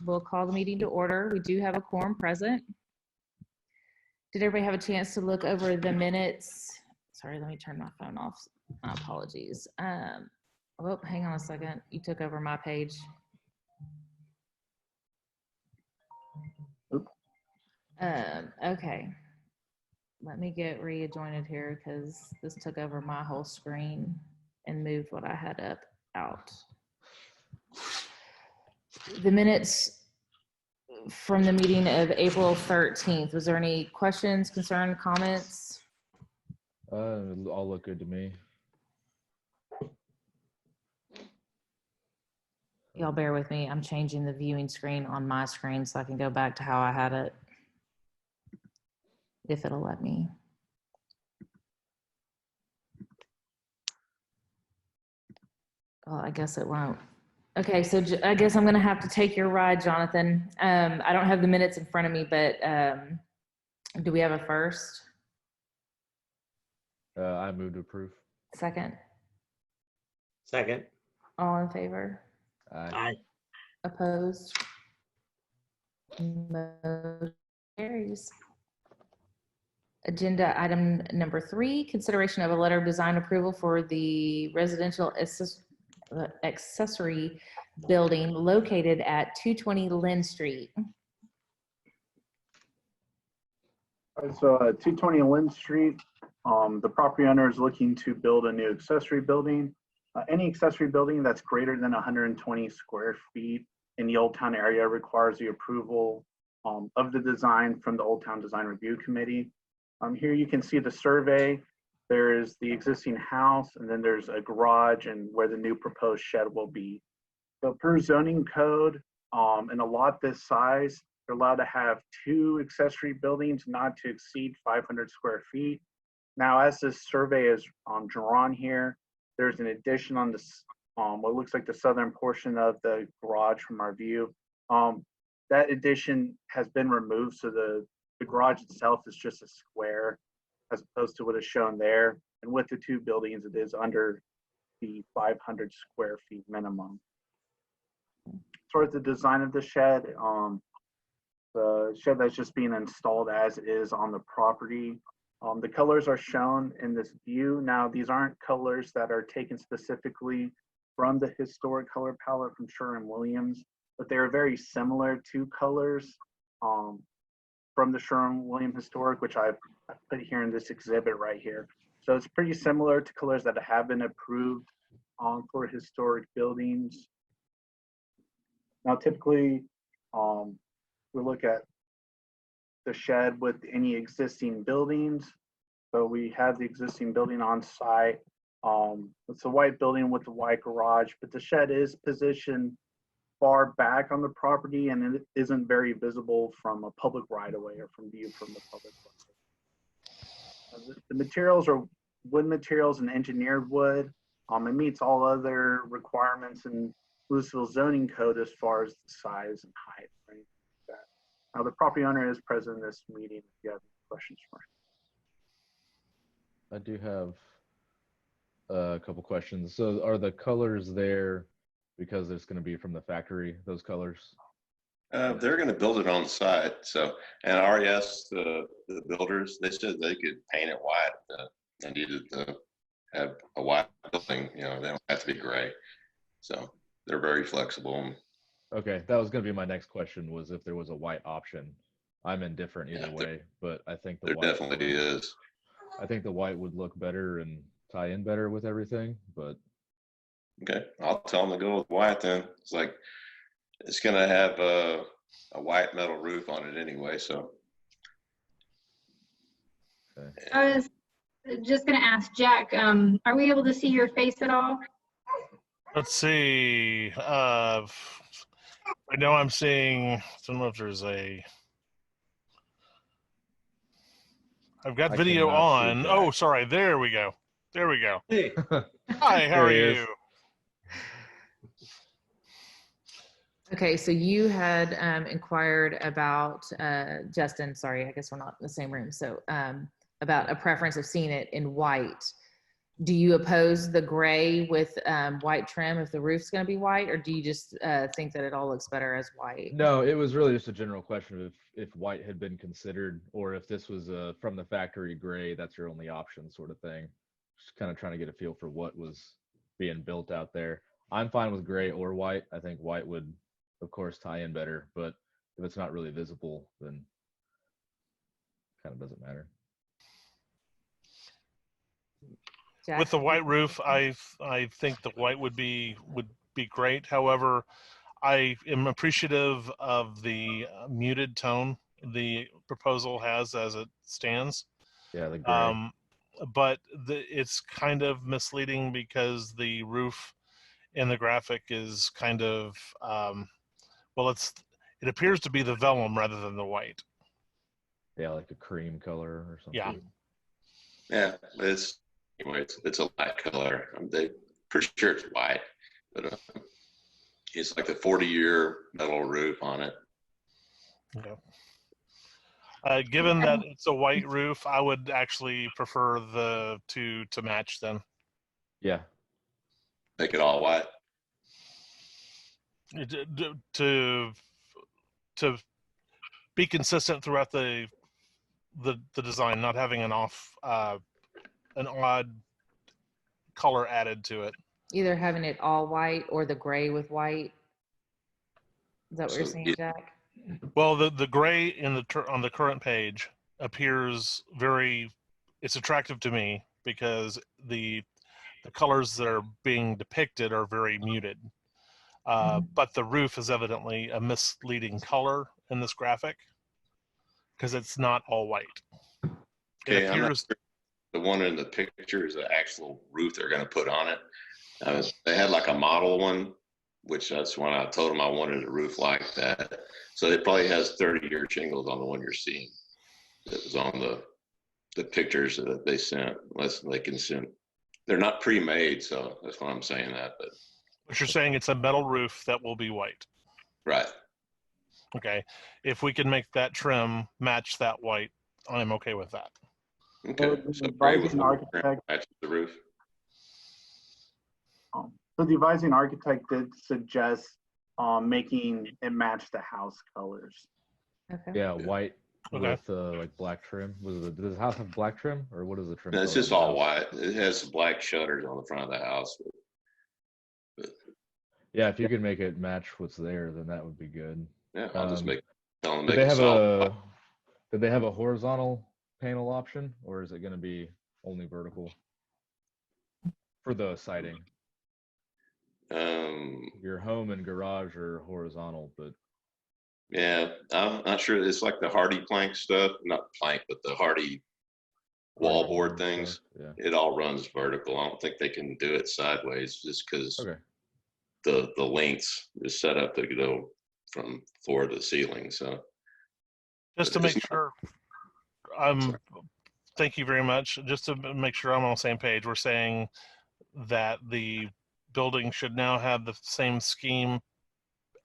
We'll call the meeting to order. We do have a quorum present. Did everybody have a chance to look over the minutes? Sorry, let me turn my phone off. My apologies. Oh, hang on a second. You took over my page. Okay. Let me get readjointed here because this took over my whole screen and moved what I had up out. The minutes from the meeting of April 13th. Was there any questions, concern, comments? All look good to me. Y'all bear with me. I'm changing the viewing screen on my screen so I can go back to how I had it, if it'll let me. Well, I guess it won't. Okay, so I guess I'm gonna have to take your ride, Jonathan. I don't have the minutes in front of me, but do we have a first? I move to approve. Second? Second. All in favor? Aye. Opposed? Motion carries. Agenda item number 3, consideration of a letter of design approval for the residential accessory building located at 220 Lynn Street. So 220 Lynn Street, the property owner is looking to build a new accessory building. Any accessory building that's greater than 120 square feet in the Old Town area requires the approval of the design from the Old Town Design Review Committee. Here you can see the survey. There's the existing house, and then there's a garage and where the new proposed shed will be. So per zoning code, in a lot this size, they're allowed to have 2 accessory buildings not to exceed 500 square feet. Now, as this survey is drawn here, there's an addition on this, what looks like the southern portion of the garage from our view. That addition has been removed, so the garage itself is just a square as opposed to what is shown there. And with the 2 buildings, it is under the 500 square feet minimum. As far as the design of the shed that's just being installed as is on the property. The colors are shown in this view. Now, these aren't colors that are taken specifically from the historic color palette from Sherwin-Williams, but they're very similar to colors from the Sherwin-Williams Historic, which I've put here in this exhibit right here. So it's pretty similar to colors that have been approved for historic buildings. Now, typically, we look at the shed with any existing buildings. So we have the existing building on site. It's a white building with a white garage, but the shed is positioned far back on the property and it isn't very visible from a public right-of-way or from view from the public right-of-way. The materials are wood materials and engineered wood. It meets all other requirements in Louisville zoning code as far as the size and height. Right? Now, the property owner is present in this meeting if you have any questions for him. I do have a couple questions. So are the colors there because it's going to be from the factory, those colors? They're going to build it on site. So, and RES, the builders, they said they could paint it white. They needed to have a white building, they don't have to be gray. So they're very flexible. Okay, that was going to be my next question, was if there was a white option. I'm indifferent either way, but I think the white definitely is. I think the white would look better and tie in better with everything, but. Okay, I'll tell them to go with white then. It's like, it's going to have a white metal roof on it anyway, so. Okay. I was just going to ask Jack, are we able to see your face at all? Let's see. I know I'm seeing, I don't know if there's I've got video on. Oh, sorry. There we go. There we go. Hey. Hi, how are you? Okay, so you had inquired about, Justin, sorry, I guess we're not in the same room. So about a preference of seeing it in white. do you oppose the gray with white trim if the roof's going to be white, or do you just think that it all looks better as white? No, it was really just a general question of if white had been considered, or if this was from the factory gray, that's your only option sort of thing. Just kind of trying to get a feel for what was being built out there. I'm fine with gray or white. I think white would, of course, tie in better, but if it's not really visible, then kind of doesn't matter. Jack? With the white roof, I think the white would be great. However, I am appreciative of the muted tone the proposal has as it stands. Yeah, the gray. But it's kind of misleading because the roof in the graphic is kind of well, it appears to be the vellum rather than the white. Yeah, like a cream color or something. Yeah. Yeah, it's a light color. They pretty sure it's white, but it's like the 40-year metal roof on it. Okay. Given that it's a white roof, I would actually prefer the two to match then. Yeah. Make it all white. To be consistent throughout the design, not having an odd color added to it. Either having it all white or the gray with white. Is that what you're So saying, it- Jack? Well, the gray on the current page appears it's attractive to me because the colors that are being depicted are very muted. But the roof is evidently a misleading color in this graphic because it's not all white. Okay, It I'm not appears sure the one in the picture is the actual roof they're going to put on it. They had like a model one, which that's when I told them I wanted a roof like that. So it probably has 30-year shingles on the one you're seeing. It was on the pictures that they sent. Unless they can send, they're not pre-made, so that's why I'm saying that. But what you're saying, it's a metal roof that will be white. right, Okay. If we can make that trim match that white, I'm okay with that. okay. the So gray with advising white architect- matches the roof. So the advising architect did suggest making it match the house colors. Okay. Yeah, white Okay. with like black trim. Does the house have black trim, or what is the trim? No, it's color just of the all house? white. It has black shutters on the front of the house. Yeah, if you could make it match what's there, then that would be good. Yeah, I'll just tell them to Did make they it have solid. did they have a horizontal panel option, or is it going to be only vertical for the siding? Your home and garage are horizontal, but Yeah, I'm not sure. It's like the hardy plank stuff, not plank, but the hardy wallboard things. Yeah. It all runs vertical. I don't think they can do it sideways just because Okay. the lengths is set up to go from floor to ceiling. So Just to It's make sure, thank you very much. Just to make sure I'm on the same page, we're saying that the building should now have the same scheme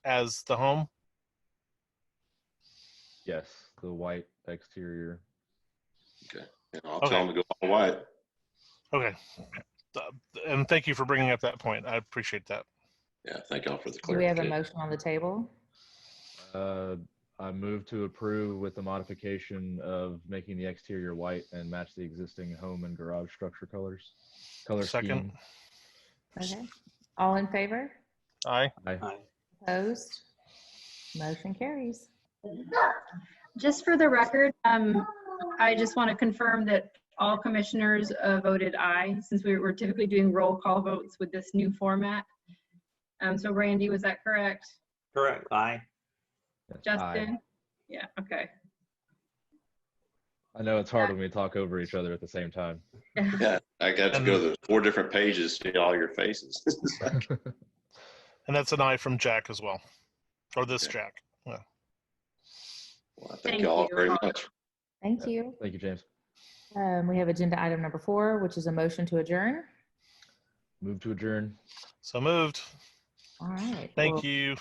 as the home. Yes, the white exterior. I'll Okay. tell them to go all white. Okay. And thank you for bringing up that point. I appreciate that. Yeah, thank y'all for the Do we have a clarification. motion on the table? I move to approve with the modification of making the exterior white and match the existing home and garage structure colors. Color Second. scheme. Okay. All in favor? Aye. Aye. Opposed? Motion carries. Just for the record, I just want to confirm that all commissioners voted aye, since we were typically doing roll call votes with this new format. So Randy, was that correct? Correct. Aye. Yes, aye. Justin? Yeah, okay. I know it's hard when we talk over each other at the same time. Yeah, I got to go to the 4 different pages to see all your faces. And that's an aye from Jack as well. Or this Okay. Jack. Yeah. Well, I Thank thank you all you. very much. Thank you. Thank you, James. We have agenda item number 4, which is a motion to adjourn. Move to adjourn. So moved. All right. Thank Well, you.